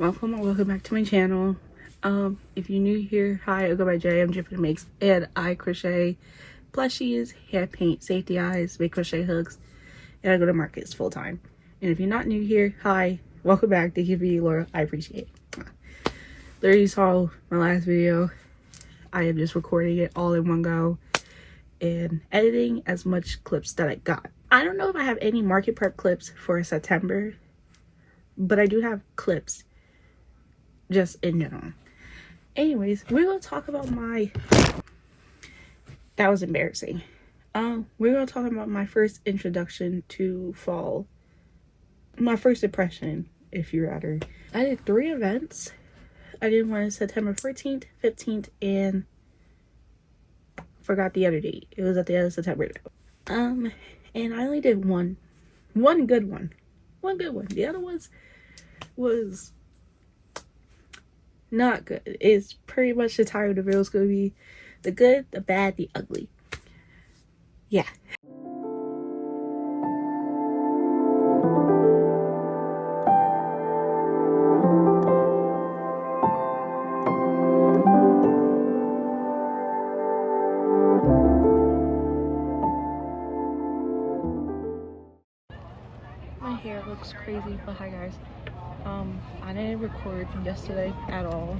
Welcome back to my channel. If you're new here, hi, I go by Jay. I'm Drippin' Makes, and I crochet plushies, hair paint, safety eyes, make crochet hooks, and I go to markets full time. And if you're not new here, hi, welcome back. Thank you for being loyal. I appreciate it. There you saw my last video. I am just recording it all in one go and editing as much clips that I got. I don't know if I have any market prep clips for September, but I do have clips just in general. Anyways, we're gonna talk about that was embarrassing. We're gonna talk about my first introduction to fall, my first impression, if you rather. I did 3 events. I did one September 14th, 15th, and forgot the other date. It was at the end of September. And I only did one good one. The other ones was not good. It's pretty much the title of the video is going to be the good, the bad, the ugly. Yeah. My hair looks crazy, but hi guys. I didn't record yesterday at all.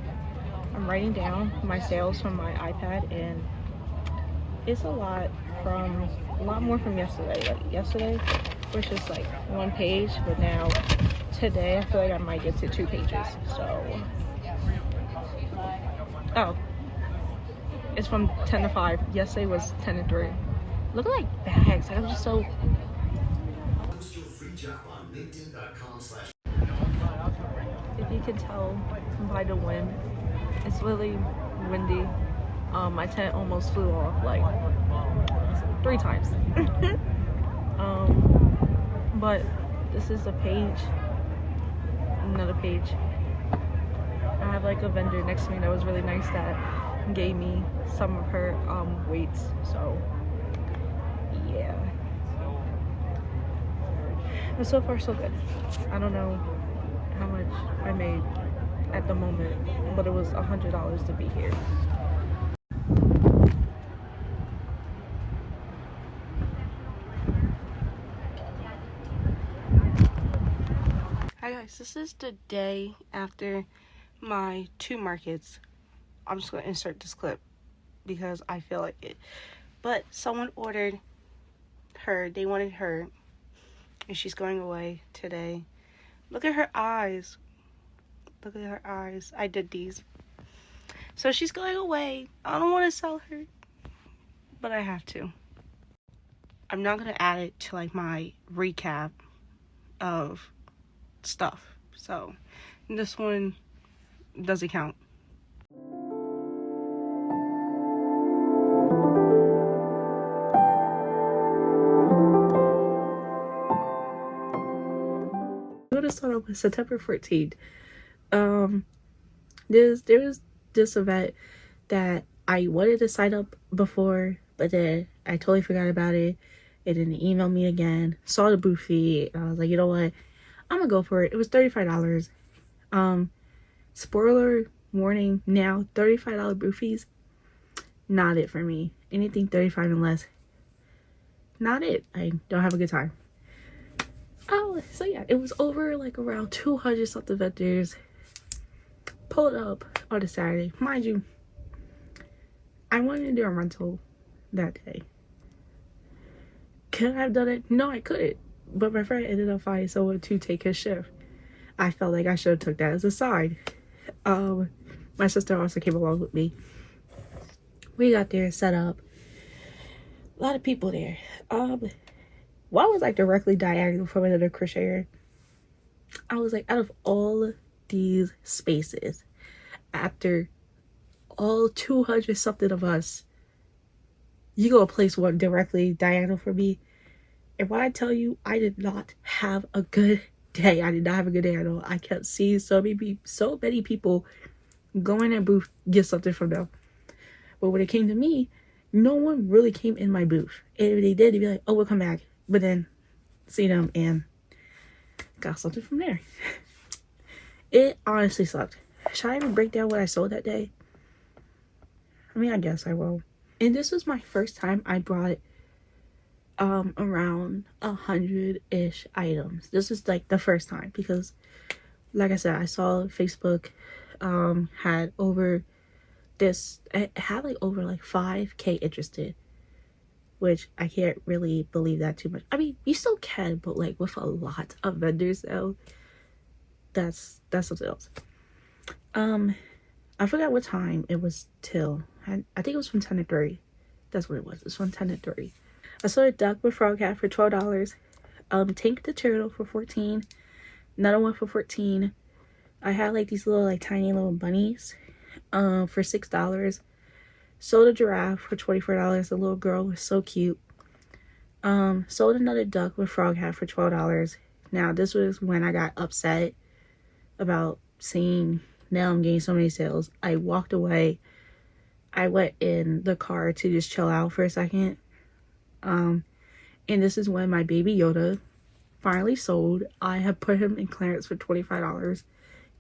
I'm writing down my sales from my iPad, and it's a lot more from yesterday. Like yesterday was just like 1 page, but now today I feel like I might get to 2 pages. So it's from 10 to 5. Yesterday was 10 to 3. Look at like bags. I'm just so. If you can tell by the wind, it's really windy. My tent almost flew off like 3 times. But this is a page, another page. I have like a vendor next to me that was really nice that gave me some of her weights. So yeah, but so far so good. I don't know how much I made at the moment, but it was $100 to be here. Hi guys, this is the day after my 2 markets. I'm just gonna insert this clip because I feel like it. But someone ordered her, they wanted her, and she's going away today. Look at her eyes. Look at her eyes. I did these. So she's going away. I don't want to sell her, but I have to. I'm not going to add it to like my recap of stuff. So this one doesn't count. I'm going to start off with September 14th. There was this event that I wanted to sign up before, but then I totally forgot about it. And then they emailed me again, saw the booth fee, and I was like, you know what? I'm gonna go for it. It was $35. Spoiler warning now, $35 booth fees, not it for me. Anything 35 and less, not it. I don't have a good time. Oh, so yeah, it was over like around 200 something vendors. Pulled up on a Saturday. Mind you, I wanted to do a rental that day. Could I have done it? No, I couldn't. But my friend ended up finding someone to take his shift. I felt like I should have took that as a side. My sister also came along with me. We got there, set up. A lot of people there. One was like directly diagonal from another crocheter. I was like, out of all these spaces, after all 200 something of us, you go place one directly diagonal for me. And when I tell you, I did not have a good day. I did not have a good day at all. I kept seeing so many people go in their booth, get something from them. But when it came to me, no one really came in my booth. And if they did, they'd be like, oh, we'll come back. But then see them and got something from there. It honestly sucked. Should I even break down what I sold that day? I mean, I guess I will. And this was my first time I brought around 100-ish items. This is like the first time because, like I said, I saw Facebook had over this, it had like over like 5K interested, which I can't really believe that too much. I mean, you still can, but like with a lot of vendors though, that's something else. I forgot what time it was till. I think it was from 10 to 3. That's what it was. It's from 10 to 3. I sold a duck with frog hat for $12. Tank the turtle for $14. Another one for $14. I had like these little like tiny little bunnies for $6. Sold a giraffe for $24. The little girl was so cute. Sold another duck with frog hat for $12. Now this was when I got upset about seeing now I'm getting so many sales. I walked away. I went in the car to just chill out for a second. And this is when my baby Yoda finally sold. I had put him in clearance for $25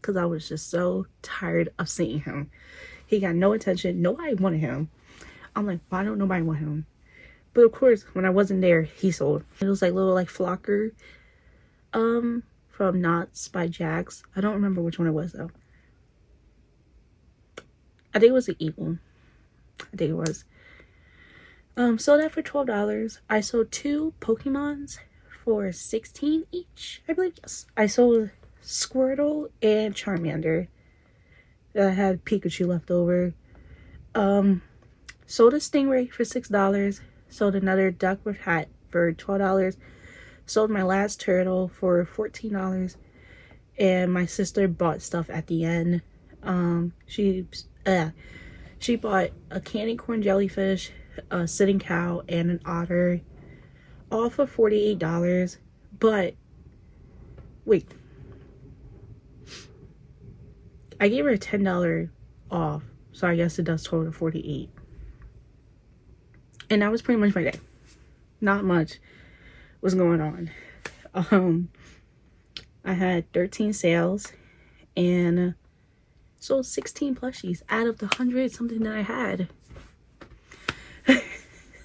because I was just so tired of seeing him. He got no attention. Nobody wanted him. I'm like, why don't nobody want him? But of course, when I wasn't there, he sold. It was like little like flocker from Knots by Jax. I don't remember which one it was though. I think it was the Eagle. I think it was. Sold that for $12. I sold 2 Pokemons for $16 each, I believe. Yes. I sold Squirtle and Charmander. I had Pikachu left over. Sold a Stingray for $6. Sold another duck with hat for $12. Sold my last turtle for $14. And my sister bought stuff at the end. She bought a candy corn jellyfish, a sitting cow, and an otter, all for $48. But wait, I gave her a $10 off, so I guess it does total $48. And that was pretty much my day. Not much was going on. I had 13 sales and sold 16 plushies out of the 100 something that I had.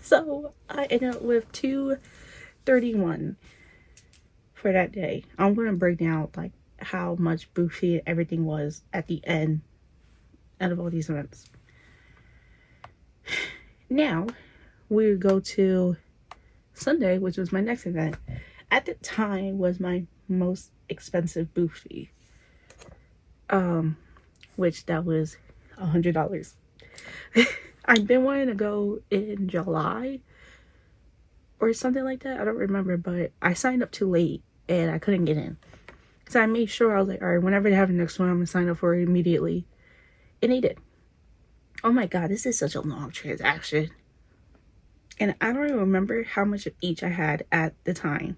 So I ended up with $231 for that day. I'm gonna break down like how much bougie and everything was at the end out of all these events. Now we go to Sunday, which was my next event. At the time was my most expensive booth fee. Which that was $100. I've been wanting to go in July or something like that. I don't remember, but I signed up too late and I couldn't get in. So I made sure, I was like, all right, whenever they have the next one, I'm gonna sign up for it immediately. And they did. Oh my god, this is such a long transaction. And I don't even remember how much of each I had at the time.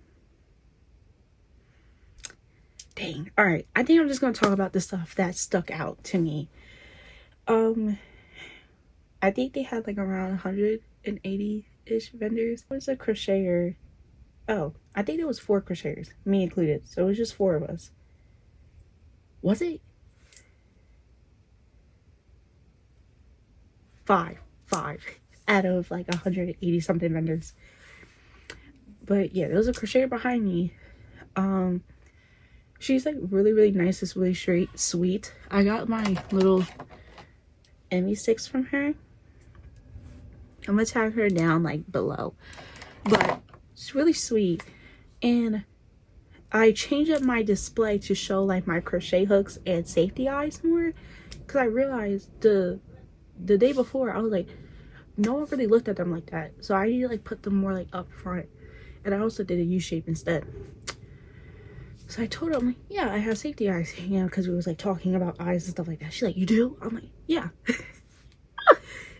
Dang. Alright, I think I'm just gonna talk about the stuff that stuck out to me. I think they had like around 180-ish vendors. There was a crocheter. Oh, I think there was 4 crocheters, me included. So it was just 4 of us. Was it? 5 out of like 180 something vendors. But yeah, there was a crocheter behind me. She's like really nice. It's really sweet. I got my little Emmy sticks from her. I'm gonna tag her down like below, but it's really sweet. And I changed up my display to show like my crochet hooks and safety eyes more, because I realized the day before I was like, no one really looked at them like that, so I need to like put them more like up front. And I also did a U shape instead. So I told her, I'm like, yeah, I have safety eyes, you know, because we was like talking about eyes and stuff like that. She's like, you do? I'm like, yeah.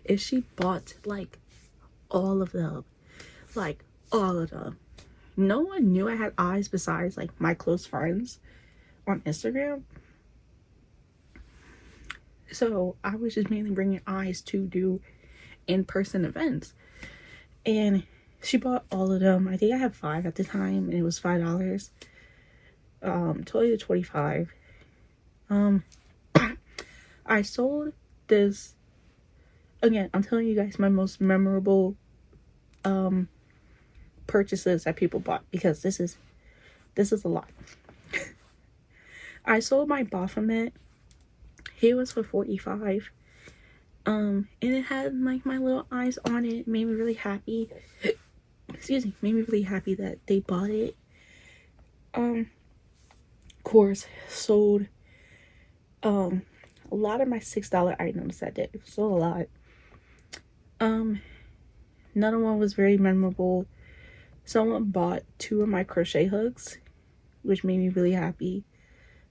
If she bought like all of them, like all of them. No one knew I had eyes besides like my close friends on Instagram. So I was just mainly bringing eyes to do in-person events. And she bought all of them. I think I had 5 at the time, and it was $5. Totally $25. I sold this, again, I'm telling you guys my most memorable purchases that people bought, because this is a lot. I sold my Baphomet. He was for $45. And it had like my little eyes on it. It made me really happy. Excuse me, made me really happy that they bought it. Of course, sold a lot of my $6 items that day. Sold a lot. None of them was very memorable. Someone bought 2 of my crochet hooks, which made me really happy.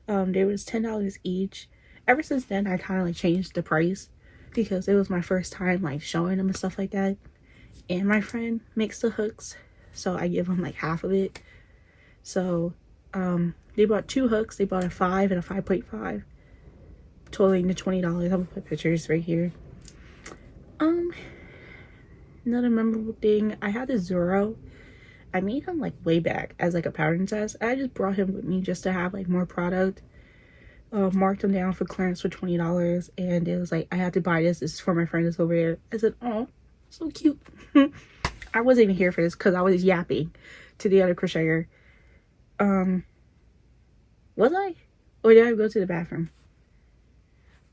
They was $10 each. Ever since then, I kind of like changed the price, because it was my first time like showing them and stuff like that. And my friend makes the hooks, so I give them like half of it. So they bought 2 hooks. They bought a 5 and a 5.5, totaling to $20. I'm gonna put pictures right here. Another memorable thing, I had a Zoro. I made him like way back as like a pattern test. I just brought him with me just to have like more product. Marked him down for clearance for $20, and it was like, I had to buy this. This is for my friend that's over there. I said, oh, so cute. I wasn't even here for this because I was yapping to the other crocheter. Was I? Or did I go to the bathroom?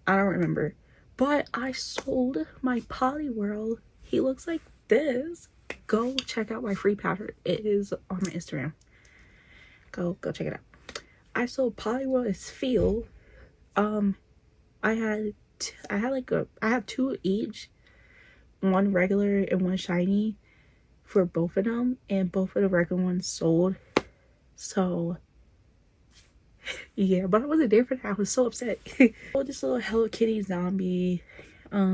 I don't remember. But I sold my Polywhirl. He looks like this. Go check out my free pattern. It is on my Instagram. Go check it out. I sold Polywhirl as Feel. I have 2 each, one regular and one shiny for both of them, and both of the regular ones sold. So yeah, but I wasn't there for that. I was so upset. Sold this little Hello Kitty zombie.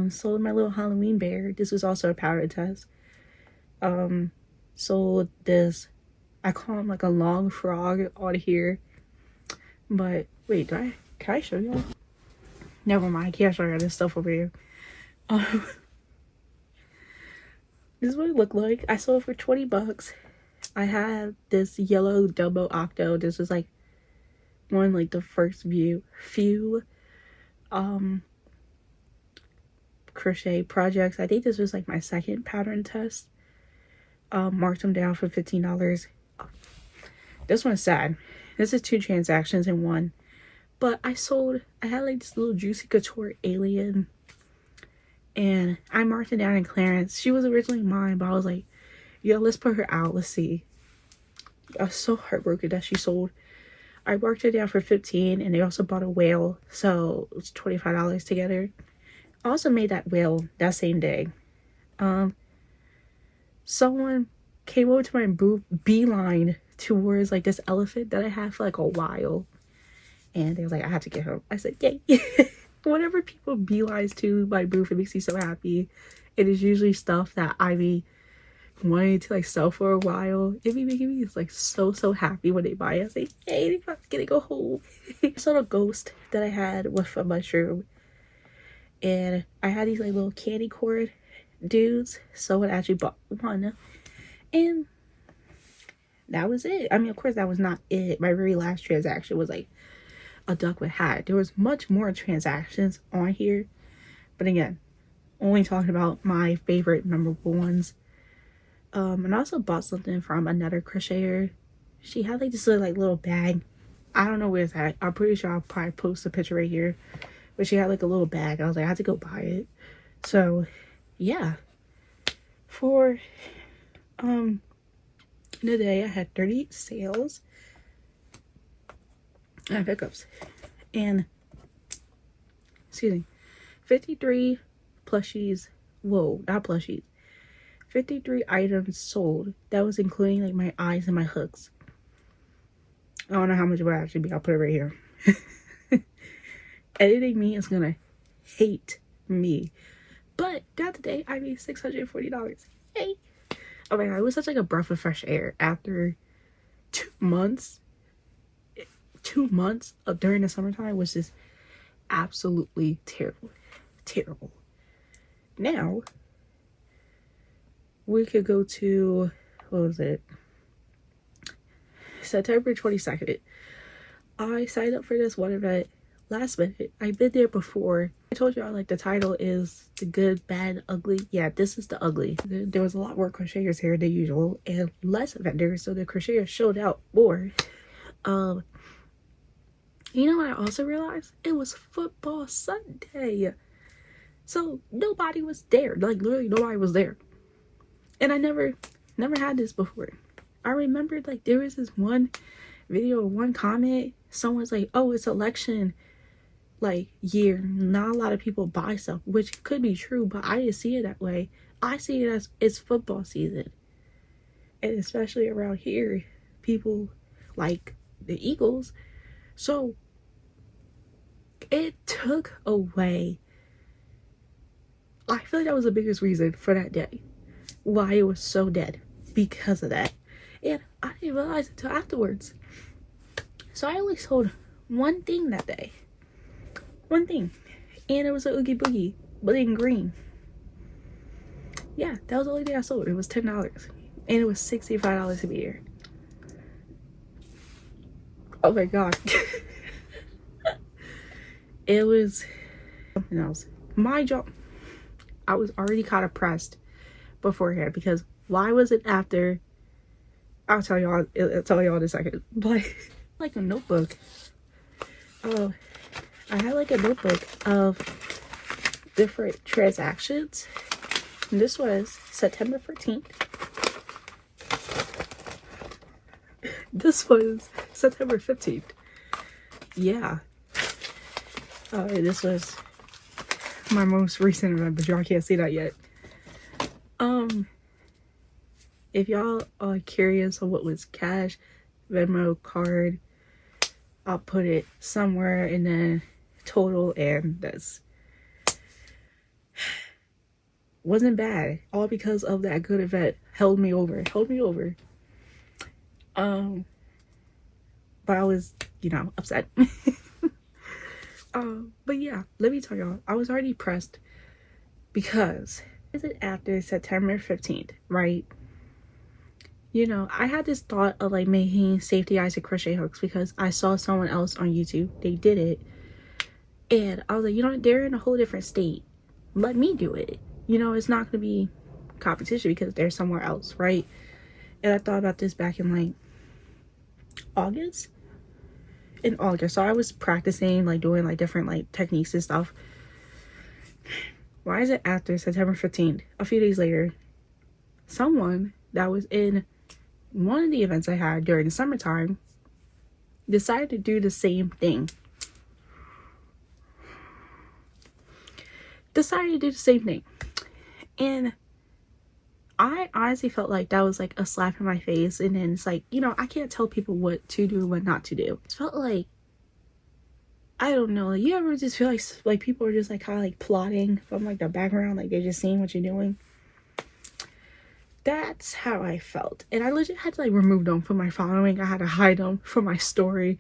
Sold my little Halloween bear. This was also a powder test. Sold this, I call him like a long frog on here. But wait, can I show you? Never mind, I can't show you this stuff over here. This is what it looked like. I sold it for $20. I had this yellow Dumbo Octo. This was like one like the first few crochet projects. I think this was like my second pattern test. Marked them down for $15. This one's sad. This is 2 transactions in one. But I had like this little Juicy Couture alien, and I marked it down in clearance. She was originally mine, but I was like, yo, let's put her out. Let's see. I was so heartbroken that she sold. I marked it down for $15, and they also bought a whale, so it was $25 together. I also made that whale that same day. Someone came over to my booth, beeline towards like this elephant that I had for like a while, and they was like, I had to get him. I said, yay. Whenever people beelines to my booth, it makes me so happy. It is usually stuff that I be wanting to like sell for a while. It be making me like so happy when they buy it. I say, yay, they finally gonna go home. I saw a ghost that I had with a mushroom, and I had these like little candy cord dudes. Someone actually bought one, and that was it. I mean, of course, that was not it. My very last transaction was like a duck with hat. There was much more transactions on here, but again, only talking about my favorite memorable ones. And I also bought something from another crocheter. She had like this little bag. I don't know where it's at. I'm pretty sure I'll probably post a picture right here, but she had like a little bag. I was like, I had to go buy it. So yeah, for the day I had 38 sales and pickups, and 53 plushies. Whoa, not plushies. 53 items sold. That was including like my eyes and my hooks. I don't know how much it would actually be. I'll put it right here. Editing me is gonna hate me. But that day I made $640. Yay! Oh my god, it was such like a breath of fresh air after 2 months. 2 months of during the summertime was just absolutely terrible. Now we could go to, what was it, September 22nd. I signed up for this one event last minute. I've been there before. I told y'all like the title is the good, bad, ugly. Yeah, this is the ugly. There was a lot more crocheters here than usual and less vendors, so the crocheters showed out more. You know what I also realized? It was football Sunday. So nobody was there. Like literally nobody was there. And I never had this before. I remembered like there was this one video or one comment. Someone's like, oh, it's election like year. Not a lot of people buy stuff, which could be true, but I didn't see it that way. I see it as it's football season. And especially around here, people like the Eagles. So it took away. I feel like that was the biggest reason for that day. Why it was so dead. Because of that. And I didn't realize it until afterwards. So I only sold one thing that day. One thing. And it was an Oogie Boogie. But in green. Yeah, that was the only thing I sold. It was $10. And it was $65 to be here. Oh my god. It was something else. My job, I was already kind of pressed beforehand because why was it after? I'll tell y'all in a second. But like a notebook. Oh, I had like a notebook of different transactions. And this was September 14th. This was September 15th. Yeah. This was my most recent event, but y'all can't see that yet. If y'all are curious on what was cash, Venmo, card, I'll put it somewhere in the total, and that's wasn't bad. All because of that good event. Held me over. But I was, upset. But yeah, let me tell y'all, I was already pressed because is it after September 15th, right? I had this thought of like making safety eyes and crochet hooks because I saw someone else on YouTube. They did it. And I was like, they're in a whole different state. Let me do it. It's not going to be competition because they're somewhere else, right? And I thought about this back in like August. In August. So I was practicing, like doing like different like techniques and stuff. Why is it after September 15th? A few days later, someone that was in one of the events I had during the summertime decided to do the same thing. And I honestly felt like that was like a slap in my face. And then it's like, I can't tell people what to do, what not to do. It felt like, I don't know, you ever just feel like people are just like kind of like plotting from like the background, like they're just seeing what you're doing. That's how I felt. And I legit had to like remove them from my following. I had to hide them from my story.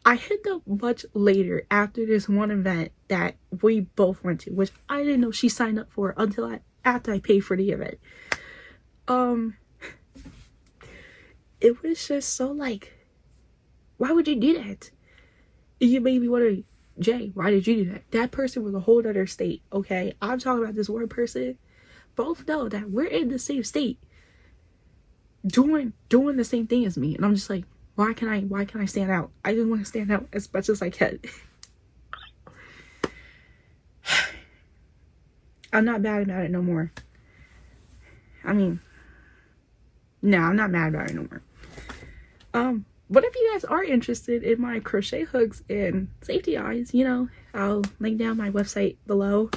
I hit them much later after this one event that we both went to, which I didn't know she signed up for until after I paid for the event. It was just so like, why would you do that? You made me wonder, Jay, why did you do that? That person was a whole other state, okay? I'm talking about this one person. Both know that we're in the same state, doing the same thing as me, and I'm just like, why can I stand out? I just want to stand out as much as I can. I'm not mad about it no more. I mean, no, I'm not mad about it no more. But if you guys are interested in my crochet hooks and safety eyes, I'll link down my website below.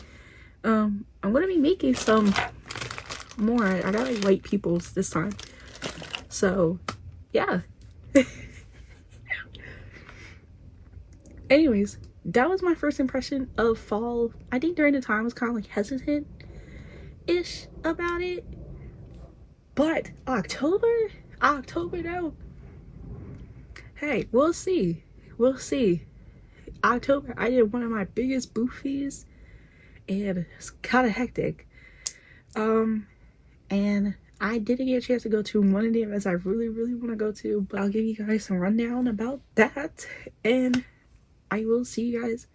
I'm gonna be making some more. I got like white peoples this time. So, yeah. Anyways, that was my first impression of fall. I think during the time I was kind of like hesitant-ish about it. But October though. Hey, we'll see. October, I did one of my biggest boofies, and it's kind of hectic. And I didn't get a chance to go to one of the events I really want to go to, but I'll give you guys some rundown about that. And I will see you guys